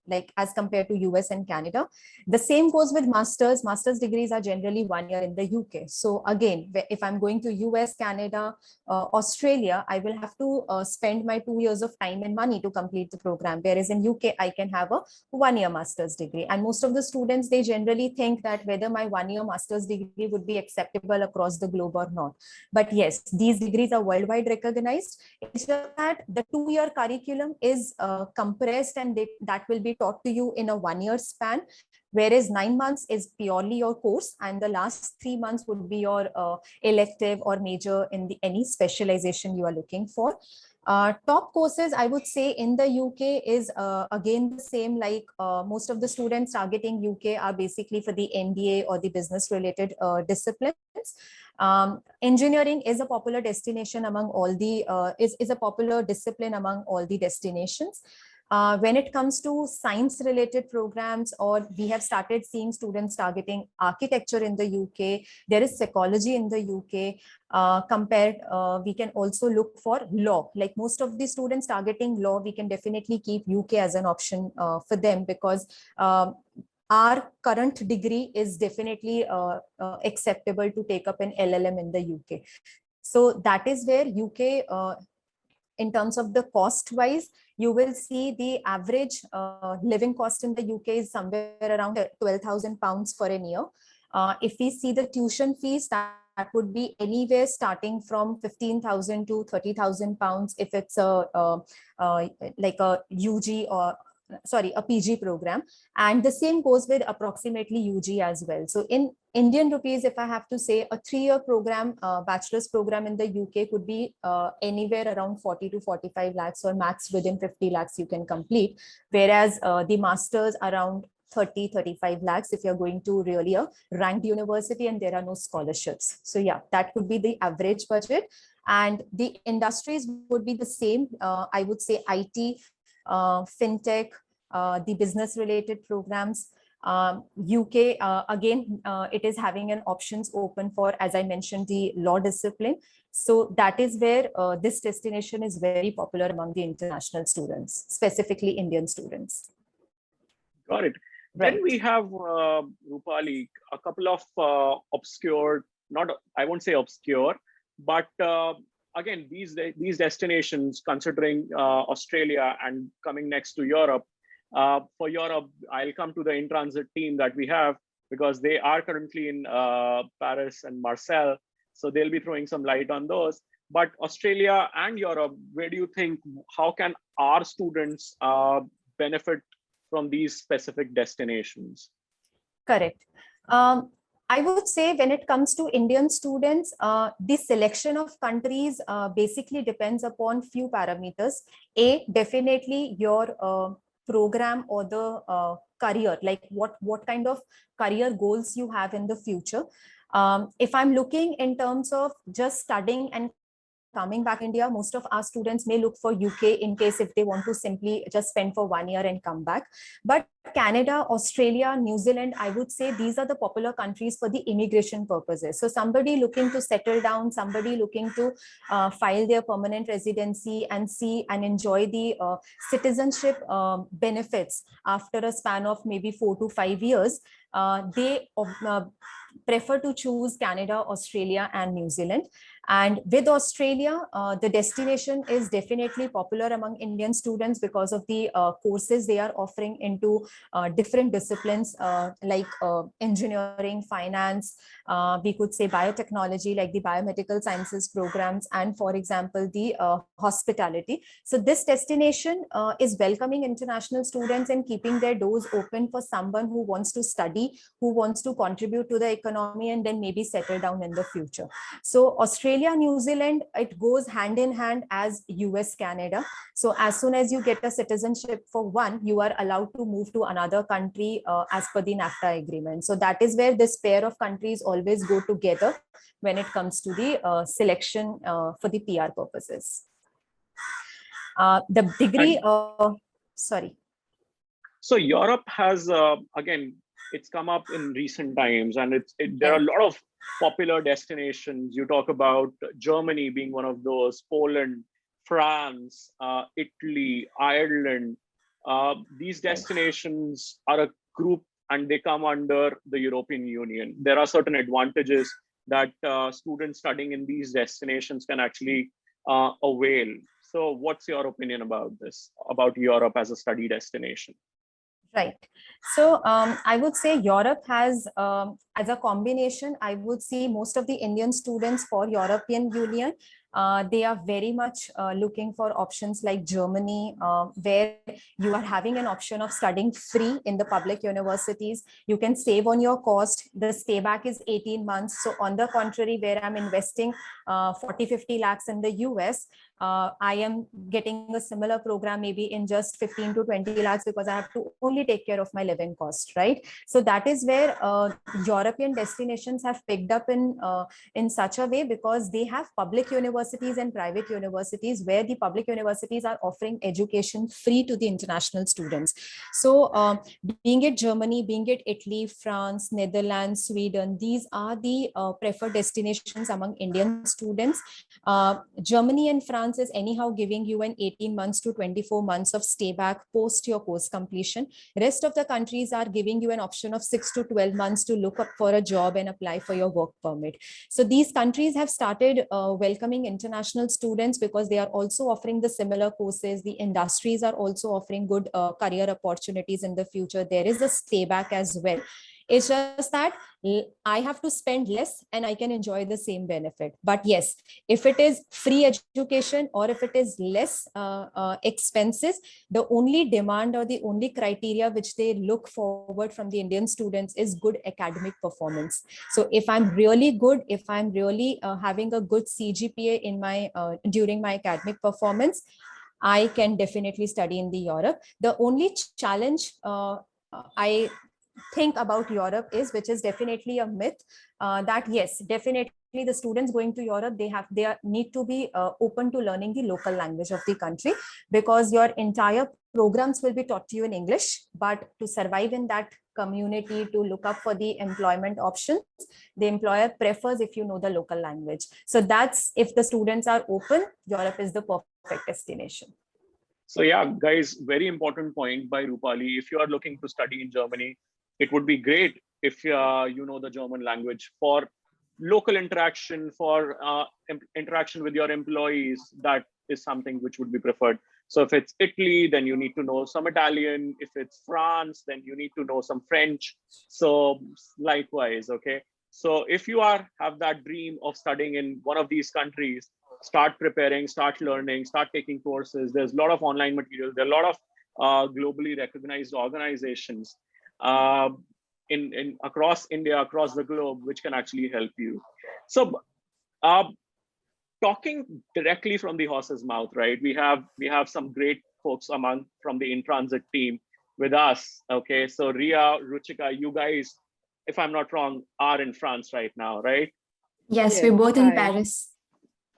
Speaker 3: like as compared to US and Canada. The same goes with masters. Masters degrees are generally 1 year in the UK. So again, if I'm going to US, Canada, Australia, I will have to spend my 2 years of time and money to complete the program. Whereas in UK, I can have a 1 year master's degree. And most of the students, they generally think that whether my 1 year master's degree would be acceptable across the globe or not. But yes, these degrees are worldwide recognized. It's just that the 2 year curriculum is compressed, and that will be taught to you in a 1 year span. Whereas 9 months is purely your course, and the last 3 months would be your elective or major in any specialization you are looking for. Top courses, I would say, in the UK is again the same, like most of the students targeting UK are basically for the MBA or the business related disciplines. Engineering is a popular destination among all the, is a popular discipline among all the destinations. When it comes to science related programs, or we have started seeing students targeting architecture in the UK, there is psychology in the UK. We can also look for law. Like most of the students targeting law, we can definitely keep UK as an option for them, because our current degree is definitely acceptable to take up an LLM in the UK. So that is where UK, in terms of the cost wise, you will see the average living cost in the UK is somewhere around £12,000 for a year. If we see the tuition fees, that would be anywhere starting from 15,000 to 30,000 pounds if it's like a UG or a PG program. And the same goes with approximately UG as well. So in Indian rupees, if I have to say, a 3-year program, bachelor's program in the UK could be anywhere around 40 to 45 lakhs, or max within 50 lakhs you can complete. Whereas the master's around 30-35 lakhs if you're going to really a ranked university and there are no scholarships. So yeah, that could be the average budget. And the industries would be the same. I would say IT, fintech, the business related programs. UK, again, it is having an options open for, as I mentioned, the law discipline. So that is where this destination is very popular among the international students, specifically Indian students.
Speaker 1: Got it.
Speaker 3: Right.
Speaker 1: Then we have, Rupali, a couple of obscure, not, I won't say obscure, but again, these destinations, considering Australia and coming next to Europe. For Europe, I'll come to the in-transit team that we have, because they are currently in Paris and Marseille. So they'll be throwing some light on those. But Australia and Europe, where do you think, how can our students benefit from these specific destinations?
Speaker 3: Correct. I would say when it comes to Indian students, the selection of countries basically depends upon few parameters. Definitely your program or the career, like what kind of career goals you have in the future. If I'm looking in terms of just studying and coming back India, most of our students may look for UK in case if they want to simply just spend for 1 year and come back. But Canada, Australia, New Zealand, I would say these are the popular countries for the immigration purposes. So somebody looking to settle down, somebody looking to file their permanent residency and see and enjoy the citizenship benefits after a span of maybe 4 to 5 years, they prefer to choose Canada, Australia, and New Zealand. And with Australia, the destination is definitely popular among Indian students because of the courses they are offering into different disciplines like engineering, finance, we could say biotechnology, like the biomedical sciences programs, and for example, the hospitality. So this destination is welcoming international students and keeping their doors open for someone who wants to study, who wants to contribute to the economy, and then maybe settle down in the future. So Australia Australia, New Zealand, it goes hand in hand as US, Canada. So as soon as you get a citizenship for one, you are allowed to move to another country as per the NAFTA agreement. So that is where this pair of countries always go together when it comes to the selection for the PR purposes. The degree, sorry.
Speaker 1: So Europe has, again, it's come up in recent times, and there are a lot of popular destinations. You talk about Germany being one of those, Poland, France, Italy, Ireland. These destinations are a group and they come under the European Union. There are certain advantages that students studying in these destinations can actually avail. So what's your opinion about this, about Europe as a study destination?
Speaker 3: Right. So I would say Europe has, as a combination, I would see most of the Indian students for European Union, they are very much looking for options like Germany, where you are having an option of studying free in the public universities. You can save on your cost. The stay back is 18 months. So on the contrary, where I'm investing 40-50 lakhs in the US, I am getting a similar program maybe in just 15 to 20 lakhs because I have to only take care of my living cost, right? So that is where European destinations have picked up in such a way, because they have public universities and private universities, where the public universities are offering education free to the international students. So being it Germany, being it Italy, France, Netherlands, Sweden, these are the preferred destinations among Indian students. Germany and France is anyhow giving you an 18 months to 24 months of stay back post your course completion. Rest of the countries are giving you an option of 6 to 12 months to look up for a job and apply for your work permit. So these countries have started welcoming international students because they are also offering the similar courses. The industries are also offering good career opportunities in the future. There is a stay back as well. It's just that I have to spend less and I can enjoy the same benefit. But yes, if it is free education or if it is less expenses, the only demand or the only criteria which they look forward from the Indian students is good academic performance. So if I'm really good, if I'm really having a good CGPA in my during my academic performance, I can definitely study in the Europe. The only challenge I think about Europe is, which is definitely a myth, that yes, definitely the students going to Europe, they need to be open to learning the local language of the country, because your entire programs will be taught to you in English. But to survive in that community, to look up for the employment options, the employer prefers if you know the local language. So that's, if the students are open, Europe is the perfect destination.
Speaker 1: So yeah, guys, very important point by Rupali. If you are looking to study in Germany, it would be great if you know the German language for local interaction, for interaction with your employees. That is something which would be preferred. So if it's Italy, then you need to know some Italian. If it's France, then you need to know some French. So likewise, okay. So if you have that dream of studying in one of these countries, start preparing, start learning, start taking courses. There's a lot of online materials. There are a lot of globally recognized organizations in across India, across the globe, which can actually help you. So talking directly from the horse's mouth, right? We have some great folks from the in-transit team with us. Okay, so Ria, Ruchika, you guys, if I'm not wrong, are in France right now, right?
Speaker 4: Yes, we're both in Paris.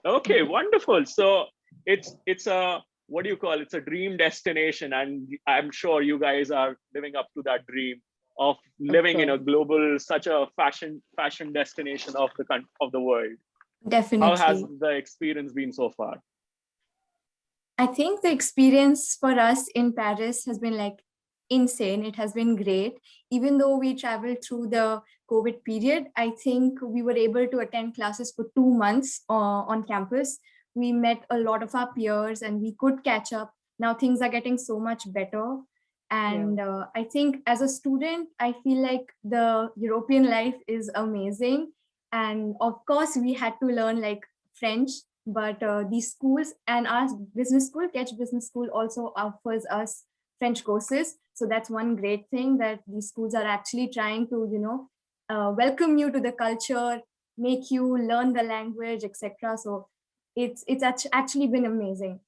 Speaker 1: Okay, wonderful. So it's a, what do you call it? It's a dream destination, and I'm sure you guys are living up to that dream of living in a global, such a fashion destination of the world.
Speaker 4: Definitely.
Speaker 1: How has the experience been so far?
Speaker 4: I think the experience for us in Paris has been like insane. It has been great. Even though we traveled through the COVID period, I think we were able to attend classes for 2 months on campus. We met a lot of our peers and we could catch up. Now things are getting so much better. And I think as a student, I feel like the European life is amazing. And of course, we had to learn like French, but these schools and our business school, Catch Business School, also offers us French courses. So that's one great thing, that these schools are actually trying to, welcome you to the culture, make you learn the language, etc. So it's actually been amazing.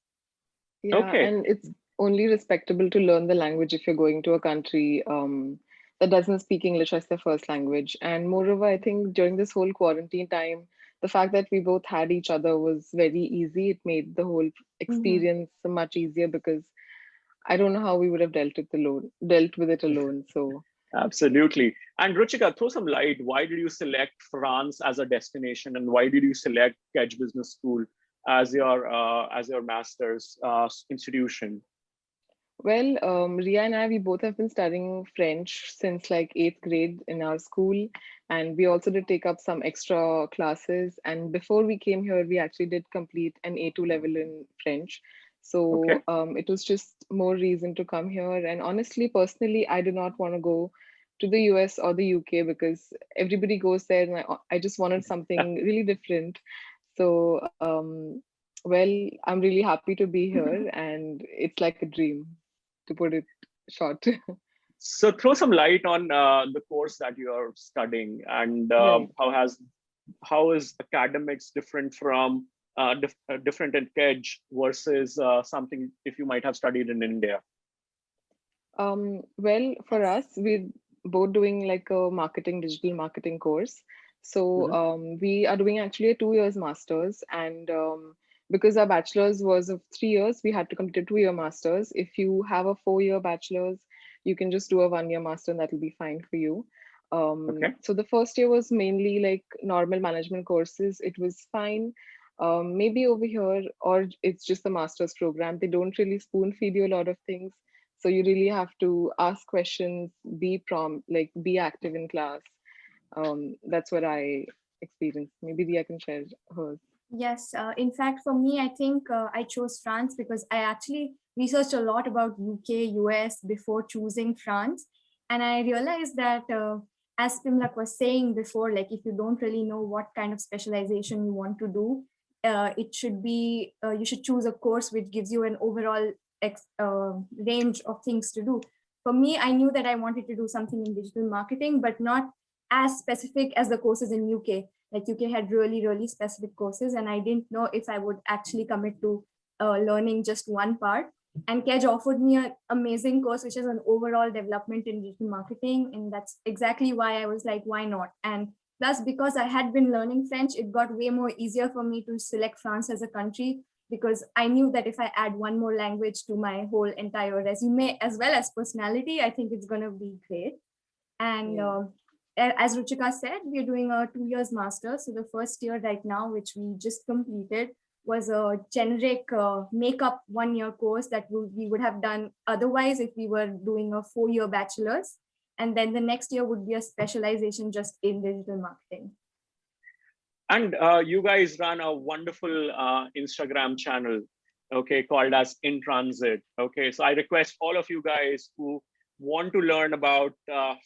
Speaker 5: Yeah,
Speaker 1: Okay.
Speaker 5: and it's only respectable to learn the language if you're going to a country that doesn't speak English as their first language. And moreover, I think during this whole quarantine time, the fact that we both had each other was very easy. It made the whole experience much easier because I don't know how we would have dealt with it alone. So
Speaker 1: Absolutely. And Ruchika, throw some light. Why did you select France as a destination, and why did you select Kedge Business School as your master's institution?
Speaker 5: well, Ria and I, we both have been studying French since like 8th grade in our school. And we also did take up some extra classes. And before we came here, we actually did complete an A2 level in French.
Speaker 1: Okay.
Speaker 5: So it was just more reason to come here. And honestly, personally, I do not want to go to the US or the UK because everybody goes there. And I just wanted something really different. So, well, I'm really happy to be here and it's like a dream, to put it short.
Speaker 1: So throw some light on the course that you are studying, and
Speaker 5: Right.
Speaker 1: how is academics different from different in Kedge versus something if you might have studied in India?
Speaker 5: Well, for us, we're both doing like a digital marketing course. So
Speaker 1: Mhm.
Speaker 5: we are doing actually a 2 years master's, and because our bachelor's was of 3 years, we had to complete a 2 year master's. If you have a 4 year bachelor's, you can just do a 1 year master, and that will be fine for you.
Speaker 1: Okay.
Speaker 5: So the first year was mainly like normal management courses. It was fine. Maybe over here, or it's just the master's program. They don't really spoon feed you a lot of things, so you really have to ask questions, be prompt, like be active in class. That's what I experienced. Maybe Dia can share hers.
Speaker 4: Yes, in fact, for me, I think I chose France because I actually researched a lot about UK, US before choosing France. And I realized that, as Pimlak was saying before, like if you don't really know what kind of specialization you want to do, it should be, you should choose a course which gives you an overall range of things to do. For me, I knew that I wanted to do something in digital marketing, but not as specific as the courses in UK. Like UK had really specific courses, and I didn't know if I would actually commit to learning just one part. And Kedge offered me an amazing course, which is an overall development in digital marketing, and that's exactly why I was like, why not? And plus, because I had been learning French, it got way more easier for me to select France as a country, because I knew that if I add one more language to my whole entire resume as well as personality, I think it's going to be great. And as Ruchika said, we're doing a 2 years master. So the first year right now, which we just completed, was a generic makeup 1 year course that we would have done otherwise if we were doing a 4 year bachelor's. And then the next year would be a specialization just in digital marketing.
Speaker 1: And you guys run a wonderful Instagram channel, okay, called as In Transit. Okay, so I request all of you guys who want to learn about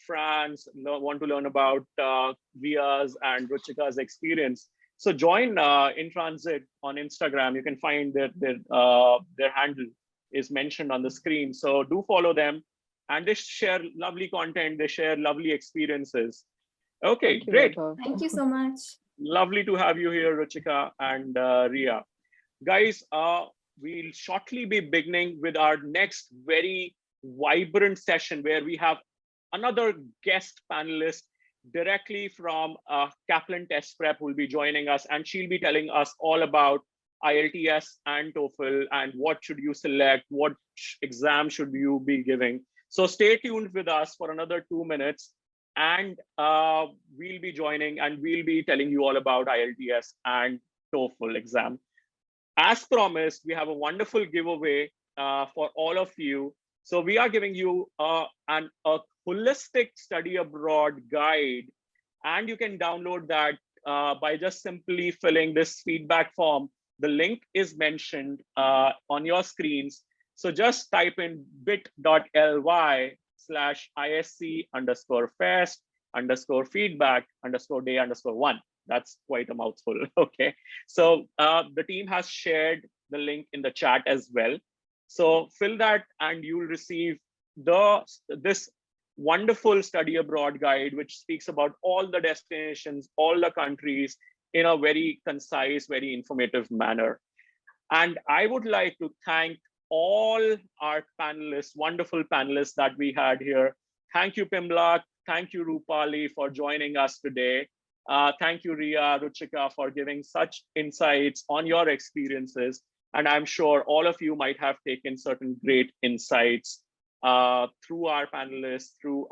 Speaker 1: France, want to learn about Via's and Ruchika's experience. So join In Transit on Instagram. You can find their handle is mentioned on the screen. So do follow them, and they share lovely content. They share lovely experiences. Okay,
Speaker 5: Thank you,
Speaker 1: great.
Speaker 5: Vaibhav.
Speaker 4: Thank you so much.
Speaker 1: Lovely to have you here, Ruchika and Ria. Guys, we'll shortly be beginning with our next very vibrant session where we have another guest panelist directly from Kaplan Test Prep who will be joining us, and she'll be telling us all about IELTS and TOEFL and what should you select, what exam should you be giving. So stay tuned with us for another 2 minutes, and we'll be joining and we'll be telling you all about IELTS and TOEFL exam. As promised, we have a wonderful giveaway for all of you. So we are giving you a holistic study abroad guide, and you can download that by just simply filling this feedback form. The link is mentioned on your screens. So just type in bit.ly/isc_fest_feedback_day_1. That's quite a mouthful. Okay. So the team has shared the link in the chat as well. So fill that and you'll receive this wonderful study abroad guide, which speaks about all the destinations, all the countries in a very concise, very informative manner. And I would like to thank all our panelists, wonderful panelists that we had here. Thank you, Pimla. Thank you, Rupali, for joining us today. Thank you, Ria, Ruchika, for giving such insights on your experiences. And I'm sure all of you might have taken certain great insights through our panelists, through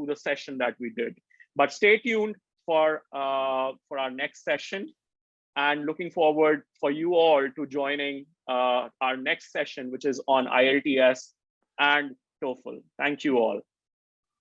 Speaker 1: the session that we did. But stay tuned for our next session, and looking forward for you all to joining our next session, which is on IELTS and TOEFL. Thank you all.